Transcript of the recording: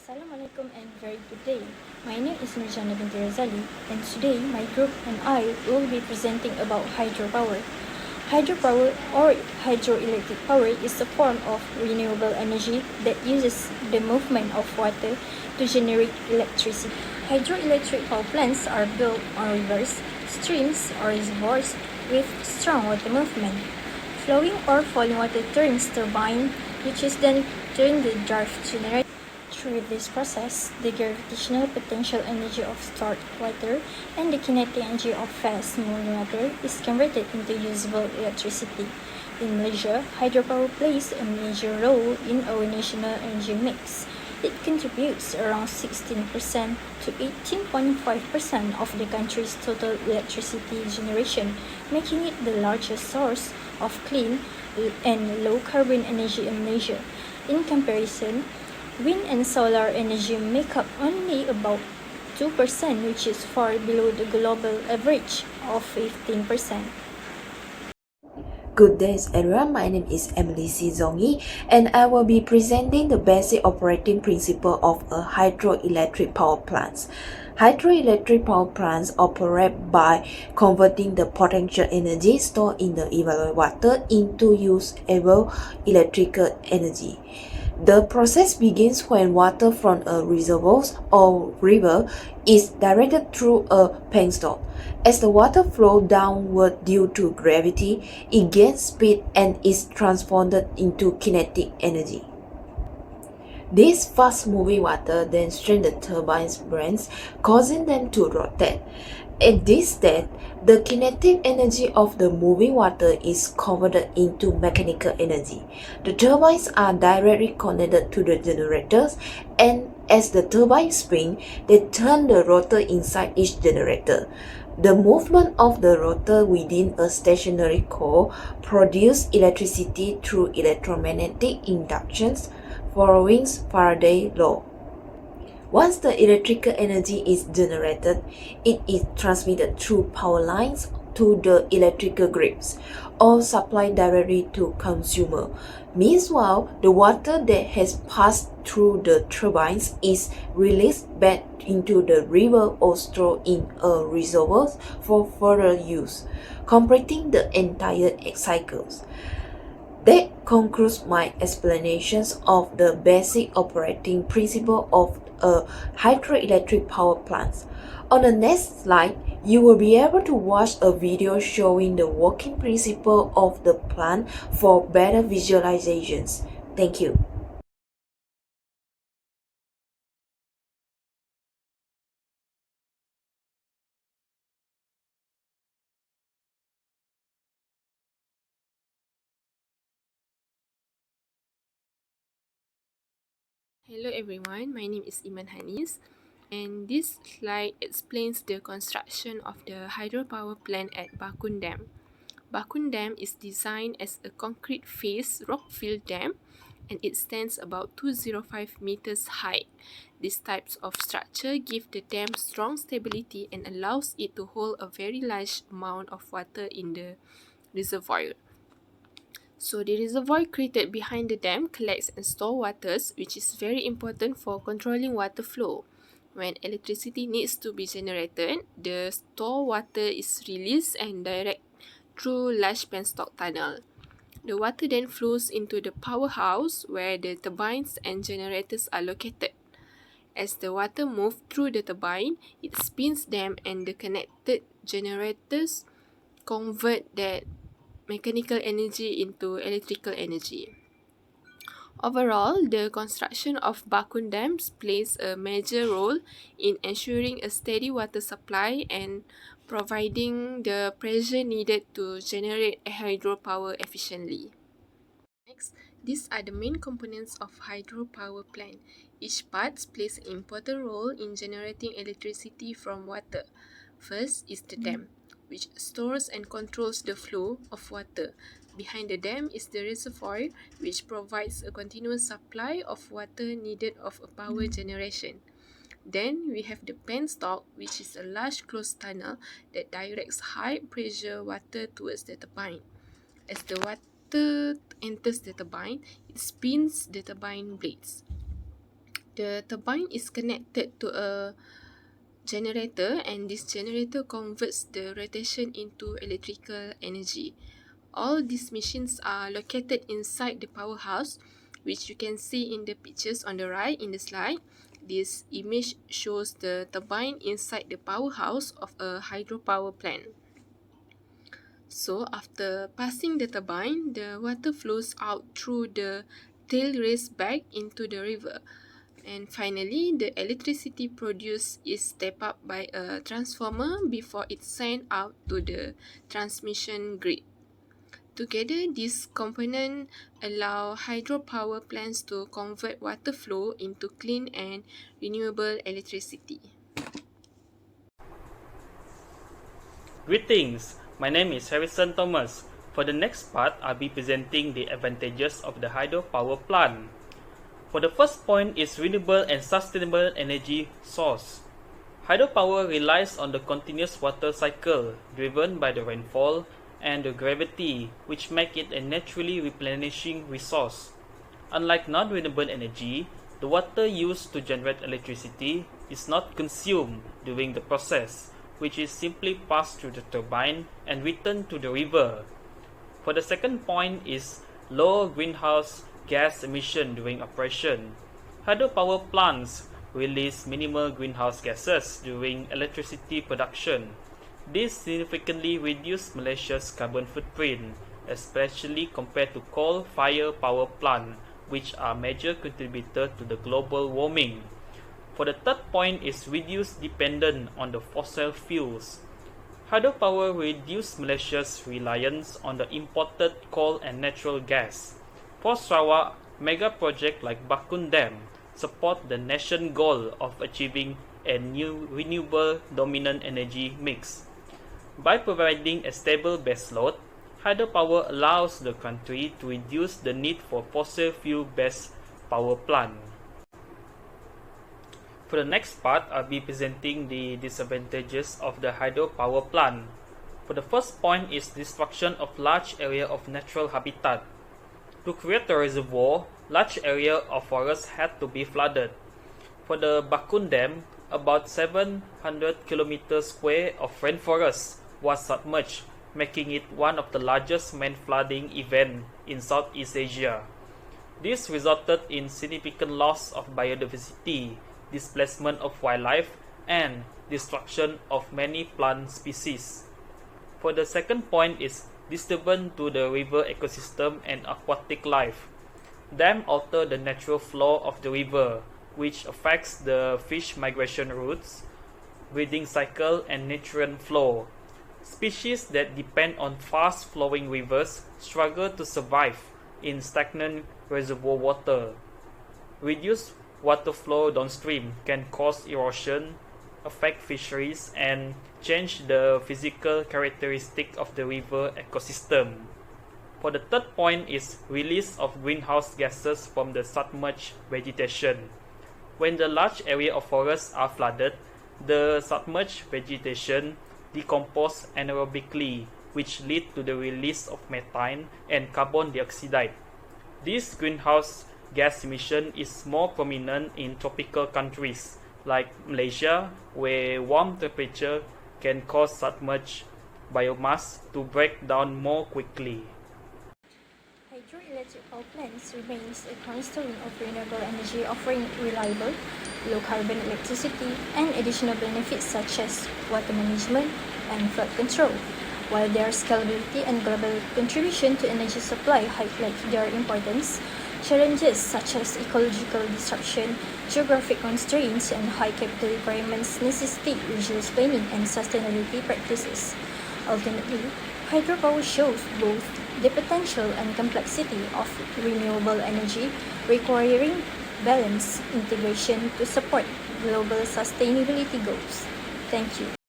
Assalamualaikum and very good day. My name is Nurjana binti Razali and today my group and I will be presenting about hydropower. Hydropower or hydroelectric power is a form of renewable energy that uses the movement of water to generate electricity. Hydroelectric power plants are built on rivers, streams or reservoirs with strong water movement. Flowing or falling water turns turbine, which is then turned the draft generator. Through this process, the gravitational potential energy of stored water and the kinetic energy of fast-moving water is converted into usable electricity. In Malaysia, hydropower plays a major role in our national energy mix. It contributes around 16% to 18.5% of the country's total electricity generation, making it the largest source of clean and low-carbon energy in Malaysia. In comparison, wind and solar energy make up only about 2%, which is far below the global average of 15%. Good day everyone, my name is Emily Zongi and I will be presenting the basic operating principle of a hydroelectric power plant. Hydroelectric power plants operate by converting the potential energy stored in the evaporated water into usable electrical energy. The process begins when water from a reservoir or river is directed through a penstock. As the water flows downward due to gravity, it gains speed and is transformed into kinetic energy. This fast-moving water then strains the turbine's blades, causing them to rotate. At this state, the kinetic energy of the moving water is converted into mechanical energy. The turbines are directly connected to the generators, and as the turbines spin, they turn the rotor inside each generator. The movement of the rotor within a stationary core produces electricity through electromagnetic inductions following Faraday's law. Once the electrical energy is generated, it is transmitted through power lines to the electrical grids or supplied directly to consumer. Meanwhile, the water that has passed through the turbines is released back into the river or stored in a reservoir for further use, completing the entire cycle. That concludes my explanations of the basic operating principle of a hydroelectric power plant. On the next slide, you will be able to watch a video showing the working principle of the plant for better visualizations. Thank you. Hello everyone, my name is Iman Hanis and this slide explains the construction of the hydropower plant at Bakun Dam. Bakun Dam is designed as a concrete face rock-filled dam and it stands about 205 meters high. These types of structure give the dam strong stability and allows it to hold a very large amount of water in the reservoir. So the reservoir created behind the dam collects and stores waters, which is very important for controlling water flow. When electricity needs to be generated, the stored water is released and directed through large penstock tunnel. The water then flows into the powerhouse where the turbines and generators are located. As the water moves through the turbine, it spins them and the connected generators convert that mechanical energy into electrical energy. Overall, the construction of Bakun dams plays a major role in ensuring a steady water supply and providing the pressure needed to generate hydropower efficiently. Next, these are the main components of hydropower plant. Each part plays an important role in generating electricity from water. First is the dam, which stores and controls the flow of water. Behind the dam is the reservoir, which provides a continuous supply of water needed of a power generation. Then we have the penstock, which is a large closed tunnel that directs high pressure water towards the turbine. As the water enters the turbine, it spins the turbine blades. The turbine is connected to a generator, and this generator converts the rotation into electrical energy. All these machines are located inside the powerhouse, which you can see in the pictures on the right in the slide. This image shows the turbine inside the powerhouse of a hydropower plant. So after passing the turbine, the water flows out through the tail race back into the river. And finally, the electricity produced is tapped up by a transformer before it's sent out to the transmission grid. Together, these components allow hydropower plants to convert water flow into clean and renewable electricity. Greetings, my name is Harrison Thomas. For the next part, I'll be presenting the advantages of the hydropower plant. For the first point is renewable and sustainable energy source. Hydropower relies on the continuous water cycle driven by the rainfall and the gravity, which make it a naturally replenishing resource. Unlike non-renewable energy, the water used to generate electricity is not consumed during the process, which is simply passed through the turbine and returned to the river. For the second point is low greenhouse gas emission during operation. Hydropower plants release minimal greenhouse gases during electricity production. This significantly reduces Malaysia's carbon footprint, especially compared to coal-fired power plants, which are major contributors to the global warming. For the third point is reduced dependence on the fossil fuels. Hydropower reduces Malaysia's reliance on the imported coal and natural gas. For Sarawak, mega projects like Bakun Dam support the nation's goal of achieving a new renewable dominant energy mix. By providing a stable baseload, hydropower allows the country to reduce the need for fossil fuel-based power plant. For the next part, I'll be presenting the disadvantages of the hydropower plant. For the first point is destruction of large area of natural habitat. To create a reservoir, large area of forest had to be flooded. For the Bakun Dam, about 700 kilometers square of rainforest was submerged, making it one of the largest main flooding events in Southeast Asia. This resulted in significant loss of biodiversity, displacement of wildlife, and destruction of many plant species. For the second point is disturbance to the river ecosystem and aquatic life. Dam alter the natural flow of the river, which affects the fish migration routes, breeding cycle, and nutrient flow. Species that depend on fast-flowing rivers struggle to survive in stagnant reservoir water. Reduced water flow downstream can cause erosion, affect fisheries, and change the physical characteristic of the river ecosystem. For the third point is release of greenhouse gases from the submerged vegetation. When the large area of forests are flooded, the submerged vegetation decompose anaerobically, which lead to the release of methane and carbon dioxide. This greenhouse gas emission is more prominent in tropical countries like Malaysia, where warm temperature can cause submerged biomass to break down more quickly. Hydroelectric power plants remains a cornerstone of renewable energy, offering reliable, low-carbon electricity and additional benefits such as water management and flood control. While their scalability and global contribution to energy supply highlight their importance, challenges such as ecological disruption, geographic constraints, and high capital requirements necessitate rigorous planning and sustainability practices. Ultimately, hydropower shows both the potential and complexity of renewable energy, requiring balanced integration to support global sustainability goals. Thank you.